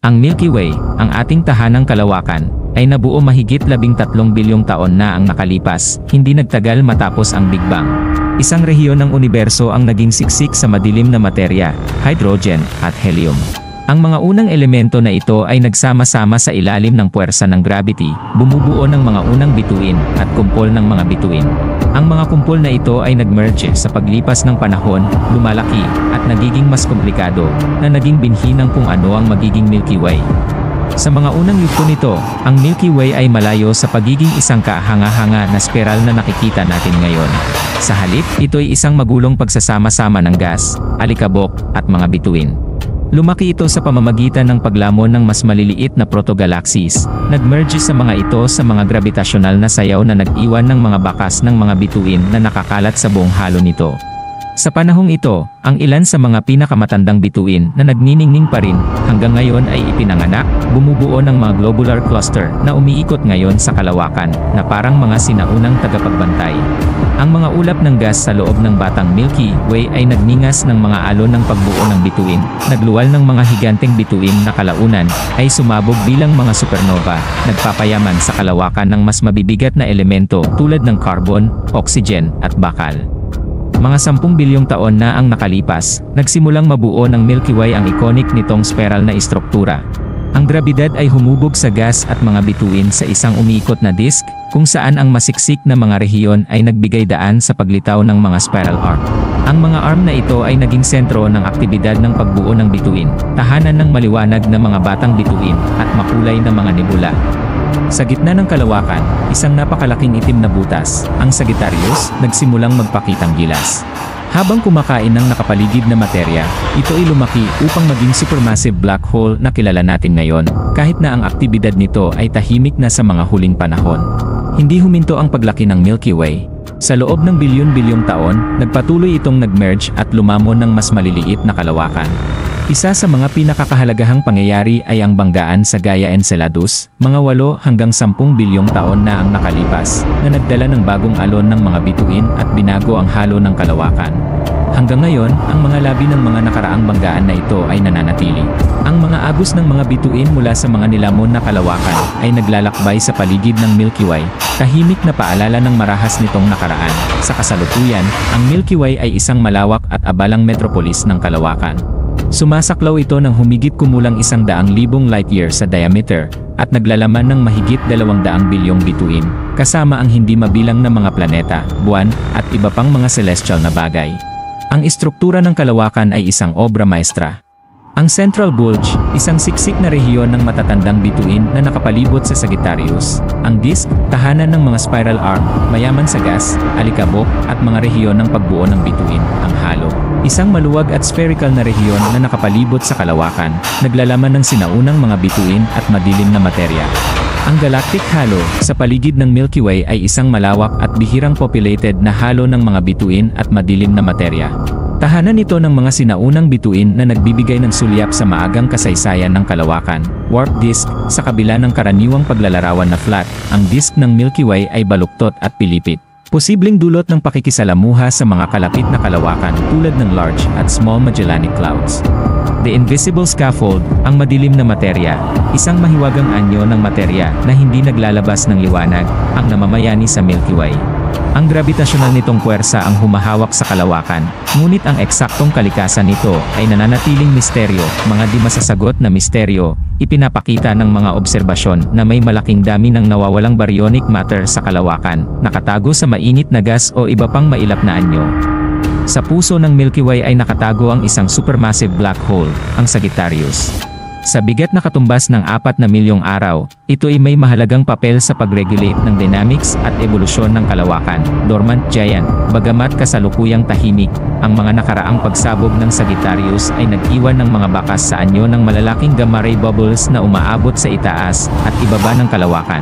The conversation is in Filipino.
Ang Milky Way, ang ating tahanang kalawakan, ay nabuo mahigit 13 bilyong taon na ang nakalipas, hindi nagtagal matapos ang Big Bang. Isang rehiyon ng universo ang naging siksik sa madilim na materya, hydrogen, at helium. Ang mga unang elemento na ito ay nagsama-sama sa ilalim ng puwersa ng gravity, bumubuo ng mga unang bituin, at kumpol ng mga bituin. Ang mga kumpol na ito ay nagmerge sa paglipas ng panahon, lumalaki, at nagiging mas komplikado, na naging binhi ng kung ano ang magiging Milky Way. Sa mga unang yugto nito, ang Milky Way ay malayo sa pagiging isang kahanga-hanga na spiral na nakikita natin ngayon. Sa halip, ito ay isang magulong pagsasama-sama ng gas, alikabok, at mga bituin. Lumaki ito sa pamamagitan ng paglamon ng mas maliliit na protogalaxies. Nagmerge sa mga ito sa mga gravitasyonal na sayaw na nag-iwan ng mga bakas ng mga bituin na nakakalat sa buong halo nito. Sa panahong ito, ang ilan sa mga pinakamatandang bituin na nagniningning pa rin hanggang ngayon ay ipinanganak, bumubuo ng mga globular cluster na umiikot ngayon sa kalawakan na parang mga sinaunang tagapagbantay. Ang mga ulap ng gas sa loob ng batang Milky Way ay nagningas ng mga alon ng pagbuo ng bituin, nagluwal ng mga higanteng bituin na kalaunan ay sumabog bilang mga supernova, nagpapayaman sa kalawakan ng mas mabibigat na elemento tulad ng carbon, oxygen, at bakal. Mga 10 bilyong taon na ang nakalipas, nagsimulang mabuo ng Milky Way ang iconic nitong spiral na istruktura. Ang grabidad ay humubog sa gas at mga bituin sa isang umiikot na disk, kung saan ang masiksik na mga rehiyon ay nagbigay daan sa paglitaw ng mga spiral arm. Ang mga arm na ito ay naging sentro ng aktibidad ng pagbuo ng bituin, tahanan ng maliwanag na mga batang bituin, at makulay na mga nebula. Sa gitna ng kalawakan, isang napakalaking itim na butas, ang Sagittarius, nagsimulang magpakitang gilas. Habang kumakain ng nakapaligid na materya, ito ay lumaki upang maging supermassive black hole na kilala natin ngayon, kahit na ang aktibidad nito ay tahimik na sa mga huling panahon. Hindi huminto ang paglaki ng Milky Way. Sa loob ng bilyon-bilyong taon, nagpatuloy itong nagmerge at lumamon ng mas maliliit na kalawakan. Isa sa mga pinakakahalagahang pangyayari ay ang banggaan sa Gaia Enceladus, mga 8 hanggang 10 bilyong taon na ang nakalipas, na nagdala ng bagong alon ng mga bituin at binago ang halo ng kalawakan. Hanggang ngayon, ang mga labi ng mga nakaraang banggaan na ito ay nananatili. Ang mga agos ng mga bituin mula sa mga nilamon na kalawakan ay naglalakbay sa paligid ng Milky Way, tahimik na paalala ng marahas nitong nakaraan. Sa kasalukuyan, ang Milky Way ay isang malawak at abalang metropolis ng kalawakan. Sumasaklaw ito ng humigit kumulang 100,000 light year sa diameter, at naglalaman ng mahigit 200 bilyong bituin, kasama ang hindi mabilang na mga planeta, buwan, at iba pang mga celestial na bagay. Ang istruktura ng kalawakan ay isang obra maestra. Ang Central Bulge, isang siksik na rehiyon ng matatandang bituin na nakapalibot sa Sagittarius. Ang disk, tahanan ng mga spiral arm, mayaman sa gas, alikabok, at mga rehiyon ng pagbuo ng bituin. Ang halo, isang maluwag at spherical na rehiyon na nakapalibot sa kalawakan, naglalaman ng sinaunang mga bituin at madilim na materya. Ang galactic halo, sa paligid ng Milky Way ay isang malawak at bihirang populated na halo ng mga bituin at madilim na materya. Tahanan ito ng mga sinaunang bituin na nagbibigay ng sulyap sa maagang kasaysayan ng kalawakan. Warp disk, sa kabila ng karaniwang paglalarawan na flat, ang disk ng Milky Way ay baluktot at pilipit. Posibleng dulot ng pakikisalamuha sa mga kalapit na kalawakan tulad ng Large at Small Magellanic Clouds. The Invisible Scaffold, ang madilim na materya, isang mahiwagang anyo ng materya na hindi naglalabas ng liwanag, ang namamayani sa Milky Way. Ang gravitasyonal nitong puwersa ang humahawak sa kalawakan, ngunit ang eksaktong kalikasan nito ay nananatiling misteryo, mga di masasagot na misteryo, ipinapakita ng mga obserbasyon na may malaking dami ng nawawalang baryonic matter sa kalawakan, nakatago sa mainit na gas o iba pang mailap na anyo. Sa puso ng Milky Way ay nakatago ang isang supermassive black hole, ang Sagittarius. Sa bigat na katumbas ng 4 na milyong araw, ito ay may mahalagang papel sa pag-regulate ng dynamics at ebolusyon ng kalawakan. Dormant giant, bagamat kasalukuyang tahimik, ang mga nakaraang pagsabog ng Sagittarius ay nag-iwan ng mga bakas sa anyo ng malalaking gamma ray bubbles na umaabot sa itaas at ibaba ng kalawakan.